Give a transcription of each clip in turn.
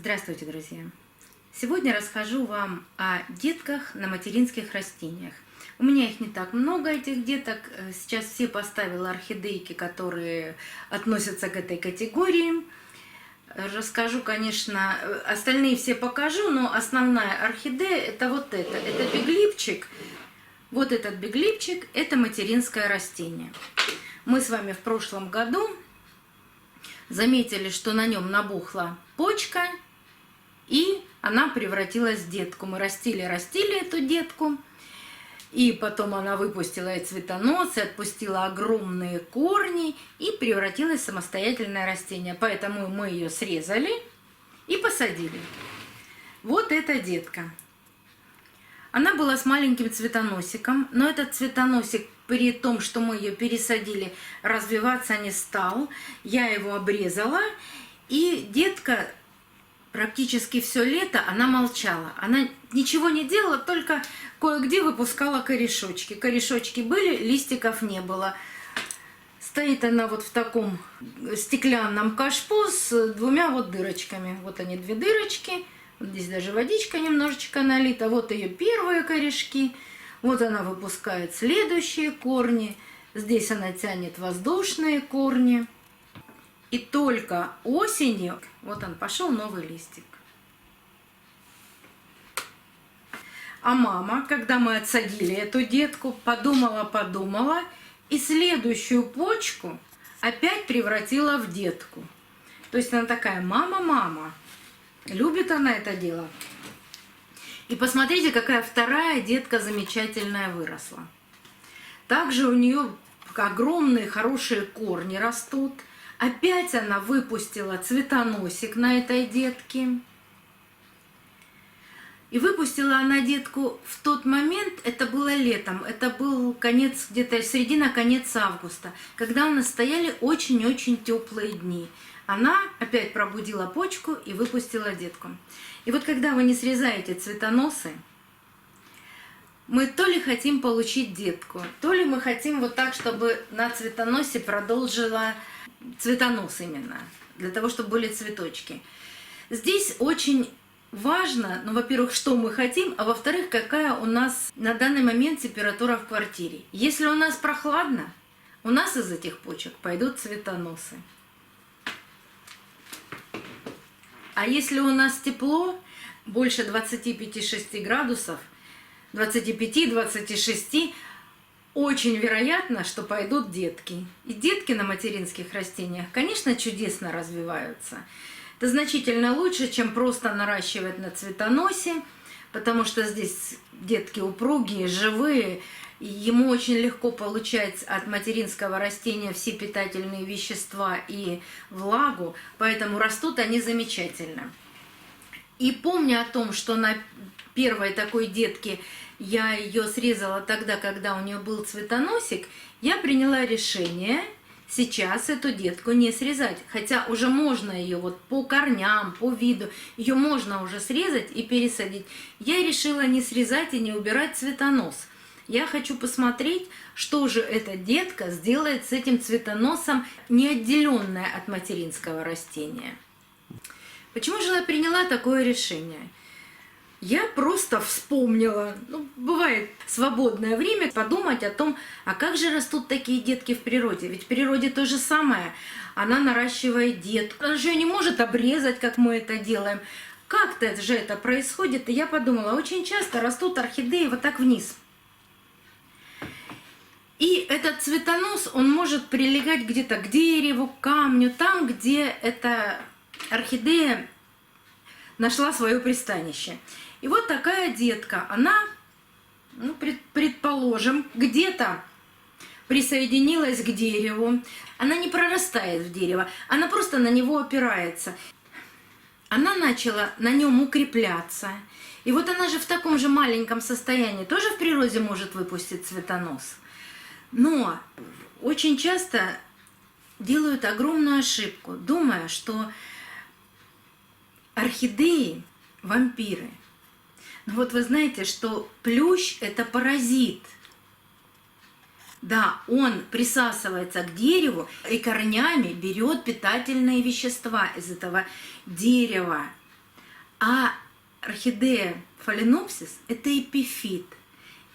Здравствуйте, друзья! Сегодня расскажу вам о детках на материнских растениях. У меня их не так много, этих деток. Сейчас все поставила орхидейки, которые относятся к этой категории. Расскажу, конечно, остальные все покажу, но основная орхидея это вот это. Это биглипчик. Вот этот биглипчик – это материнское растение. Мы с вами в прошлом году заметили, что на нем набухла почка, и она превратилась в детку. Мы растили эту детку, и потом она выпустила и цветонос, и отпустила огромные корни, и превратилась в самостоятельное растение. Поэтому мы ее срезали и посадили. Вот эта детка. Она была с маленьким цветоносиком, но этот цветоносик, при том, что мы ее пересадили, развиваться не стал. Я его обрезала, и детка практически все лето она молчала. Она ничего не делала, только кое-где выпускала корешочки. Корешочки были, листиков не было. Стоит она вот в таком стеклянном кашпо с двумя вот дырочками. Вот они, две дырочки. Вот здесь даже водичка немножечко налита. Вот ее первые корешки. Вот она выпускает следующие корни. Здесь она тянет воздушные корни. И только осенью, вот он пошел новый листик. А мама, когда мы отсадили эту детку, подумала, и следующую почку опять превратила в детку. То есть она такая: мама. Любит она это дело. И посмотрите, какая вторая детка замечательная выросла. Также у нее огромные хорошие корни растут. Опять она выпустила цветоносик на этой детке. И выпустила она детку в тот момент, это было летом, это был конец, где-то середина-конец августа, когда у нас стояли очень-очень теплые дни. Она опять пробудила почку и выпустила детку. И вот когда вы не срезаете цветоносы, мы то ли хотим получить детку, то ли мы хотим вот так, чтобы на цветоносе продолжила цветонос именно, для того, чтобы были цветочки. Здесь очень важно, ну, во-первых, что мы хотим, а во-вторых, какая у нас на данный момент температура в квартире. Если у нас прохладно, у нас из этих почек пойдут цветоносы. А если у нас тепло, больше 25-6 градусов, 25-26, очень вероятно, что пойдут детки. И детки на материнских растениях, конечно, чудесно развиваются. Это значительно лучше, чем просто наращивать на цветоносе, потому что здесь детки упругие, живые, и ему очень легко получать от материнского растения все питательные вещества и влагу, поэтому растут они замечательно. И помня о том, что на первой такой детке я ее срезала тогда, когда у нее был цветоносик, я приняла решение сейчас эту детку не срезать. Хотя уже можно ее вот по корням, по виду, ее можно уже срезать и пересадить. Я решила не срезать и не убирать цветонос. Я хочу посмотреть, что же эта детка сделает с этим цветоносом, не отделенная от материнского растения. Почему же я приняла такое решение? Я просто вспомнила, бывает свободное время, подумать о том, а как же растут такие детки в природе. Ведь в природе то же самое. Она наращивает детку. Она же ее не может обрезать, как мы это делаем. Как-то же это происходит. И я подумала, очень часто растут орхидеи вот так вниз. И этот цветонос, он может прилегать где-то к дереву, к камню, там, где эта орхидея нашла свое пристанище. И вот такая детка, она, предположим, где-то присоединилась к дереву. Она не прорастает в дерево, она просто на него опирается. Она начала на нем укрепляться. И вот она же в таком же маленьком состоянии тоже в природе может выпустить цветонос. Но очень часто делают огромную ошибку, думая, что орхидеи – вампиры. Но вот вы знаете, что плющ – это паразит. Да, он присасывается к дереву и корнями берет питательные вещества из этого дерева. А орхидея фаленопсис – это эпифит.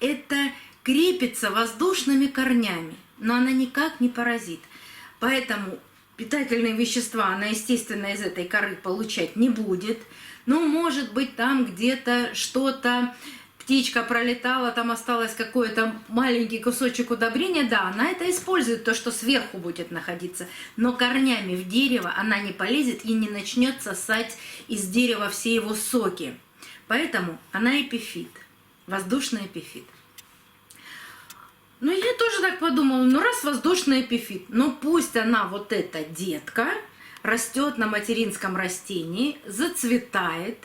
Это крепится воздушными корнями, но она никак не паразит. Поэтому питательные вещества она, естественно, из этой коры получать не будет. Но, может быть, там где-то что-то, птичка пролетала, там осталось какой-то маленький кусочек удобрения, да, она это использует, то, что сверху будет находиться. Но корнями в дерево она не полезет и не начнет сосать из дерева все его соки. Поэтому она эпифит, воздушный эпифит. Ну, я тоже так подумала, ну, раз воздушный эпифит, ну, пусть она, вот эта детка, растет на материнском растении, зацветает.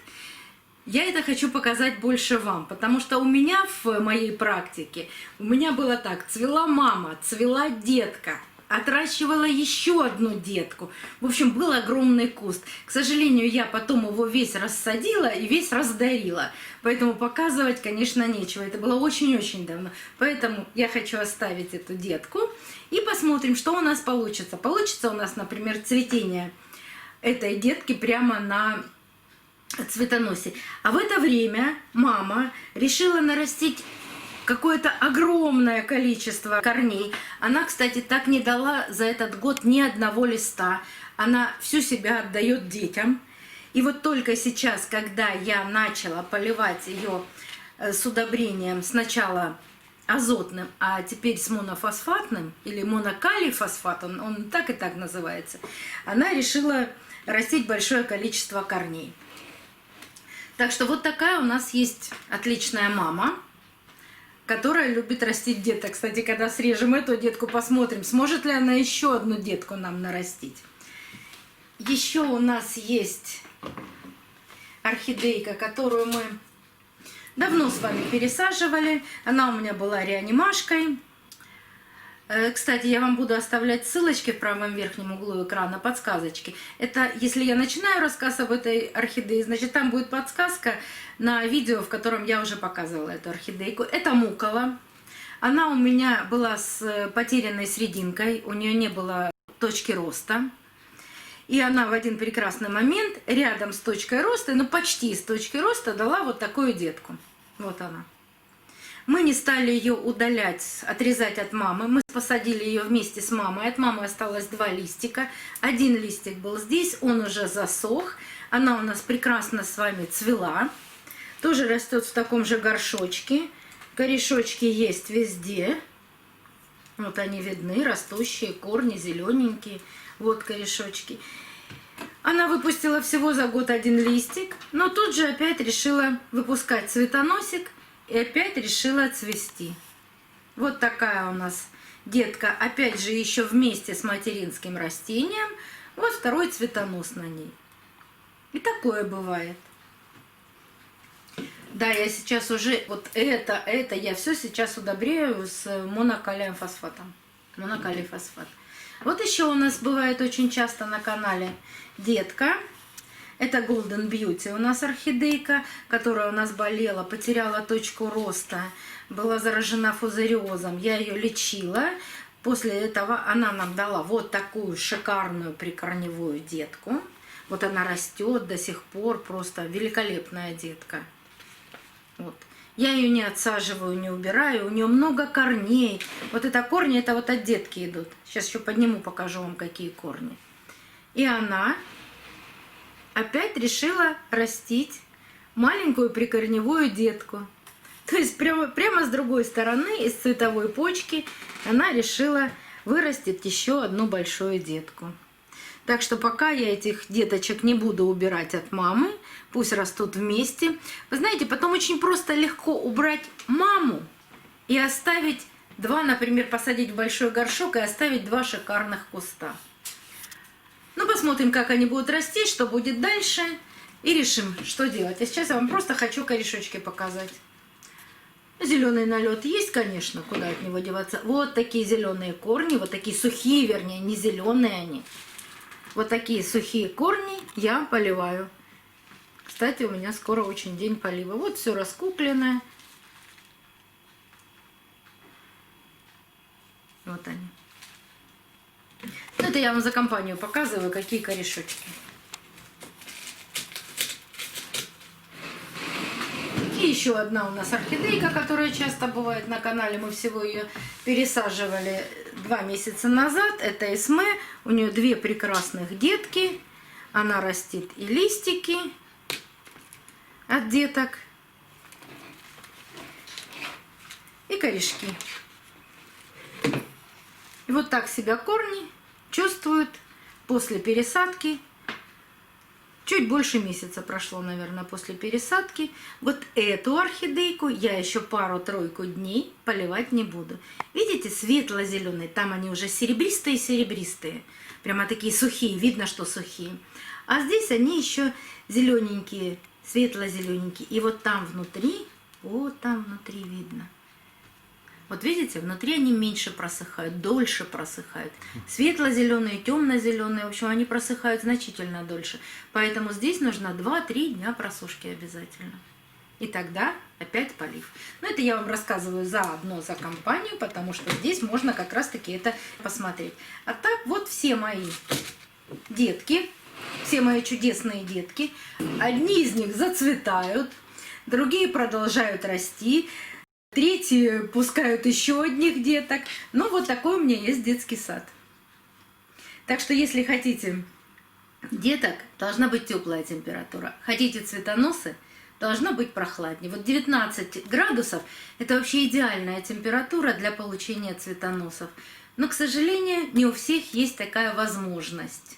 Я это хочу показать больше вам, потому что у меня в моей практике, у меня было так, цвела мама, цвела детка, отращивала еще одну детку. В общем, был огромный куст. К сожалению, я потом его весь рассадила и весь раздарила. Поэтому показывать, конечно, нечего. Это было очень-очень давно. Поэтому я хочу оставить эту детку и посмотрим, что у нас получится. Получится у нас, например, цветение этой детки прямо на цветоносе. А в это время мама решила нарастить какое-то огромное количество корней. Она, кстати, так не дала за этот год ни одного листа. Она всю себя отдает детям. И вот только сейчас, когда я начала поливать ее с удобрением сначала азотным, а теперь с монофосфатным, или монокалий-фосфат, он так и так называется, она решила растить большое количество корней. Так что вот такая у нас есть отличная мама, которая любит растить деток. Кстати, когда срежем эту детку, посмотрим, сможет ли она еще одну детку нам нарастить. Еще у нас есть орхидейка, которую мы давно с вами пересаживали. Она у меня была реанимашкой. Кстати, я вам буду оставлять ссылочки в правом верхнем углу экрана, подсказочки. Это, если я начинаю рассказ об этой орхидее, значит, там будет подсказка на видео, в котором я уже показывала эту орхидейку. Это мукола. Она у меня была с потерянной срединкой, у нее не было точки роста. И она в один прекрасный момент рядом с точкой роста, ну почти с точкой роста, дала вот такую детку. Вот она. Мы не стали ее удалять, отрезать от мамы. Мы посадили ее вместе с мамой. От мамы осталось 2 листика. Один листик был здесь, он уже засох. Она у нас прекрасно с вами цвела. Тоже растет в таком же горшочке. Корешочки есть везде. Вот они видны, растущие, корни зелененькие. Вот корешочки. Она выпустила всего за год 1 листик, но тут же опять решила выпускать цветоносик. И опять решила цвести. Вот такая у нас детка, опять же, еще вместе с материнским растением. Вот второй цветонос на ней. И такое бывает. Да, я сейчас уже, вот это, я все сейчас удобряю с монокалием фосфатом. Монокалий фосфат. Вот еще у нас бывает очень часто на канале детка. Это Golden Beauty у нас орхидейка, которая у нас болела, потеряла точку роста, была заражена фузариозом. Я ее лечила. После этого она нам дала вот такую шикарную прикорневую детку. Вот она растет до сих пор, просто великолепная детка. Вот. Я ее не отсаживаю, не убираю, у нее много корней. Вот это корни, это вот от детки идут. Сейчас еще подниму, покажу вам, какие корни. И она опять решила растить маленькую прикорневую детку. То есть прямо с другой стороны, из цветовой почки, она решила вырастить еще одну большую детку. Так что пока я этих деточек не буду убирать от мамы, пусть растут вместе. Вы знаете, потом очень просто легко убрать маму и оставить 2, например, посадить в большой горшок и оставить 2 шикарных куста. Ну, посмотрим, как они будут расти, что будет дальше, и решим, что делать. А сейчас я вам просто хочу корешочки показать. Зеленый налет есть, конечно, куда от него деваться. Вот такие зеленые корни, вот такие сухие, вернее, не зеленые они. Вот такие сухие корни я поливаю. Кстати, у меня скоро очень день полива. Вот все раскупленное. Вот они. Это я вам за компанию показываю, какие корешочки. И еще одна у нас орхидейка, которая часто бывает на канале. Мы всего ее пересаживали 2 месяца назад. Это Эсме. У нее 2 прекрасных детки. Она растит и листики от деток, и корешки. И вот так себя корни чувствуют после пересадки. Чуть больше месяца прошло, наверное, после пересадки. Вот эту орхидейку я еще пару-тройку дней поливать не буду. Видите, светло-зеленые, там они уже серебристые-серебристые. Прямо такие сухие, видно, что сухие. А здесь они еще зелененькие, светло-зелененькие. И вот там внутри видно. Вот видите, внутри они меньше просыхают, дольше просыхают. Светло-зеленые, темно-зеленые, в общем, они просыхают значительно дольше. Поэтому здесь нужно 2-3 дня просушки обязательно. И тогда опять полив. Но это я вам рассказываю заодно за компанию, потому что здесь можно как раз-таки это посмотреть. А так вот все мои детки, все мои чудесные детки. Одни из них зацветают, другие продолжают расти. Третьи пускают еще одних деток. Ну, вот такой у меня есть детский сад. Так что, если хотите деток, должна быть теплая температура. Хотите цветоносы, должно быть прохладнее. Вот 19 градусов – это вообще идеальная температура для получения цветоносов. Но, к сожалению, не у всех есть такая возможность.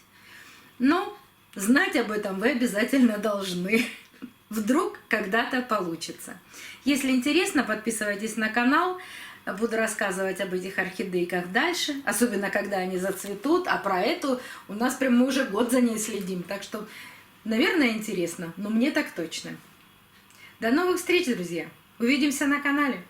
Но знать об этом вы обязательно должны. Вдруг когда-то получится. Если интересно, подписывайтесь на канал. Буду рассказывать об этих орхидейках дальше. Особенно, когда они зацветут. А про эту у нас прям мы уже год за ней следим. Так что, наверное, интересно. Но мне так точно. До новых встреч, друзья. Увидимся на канале.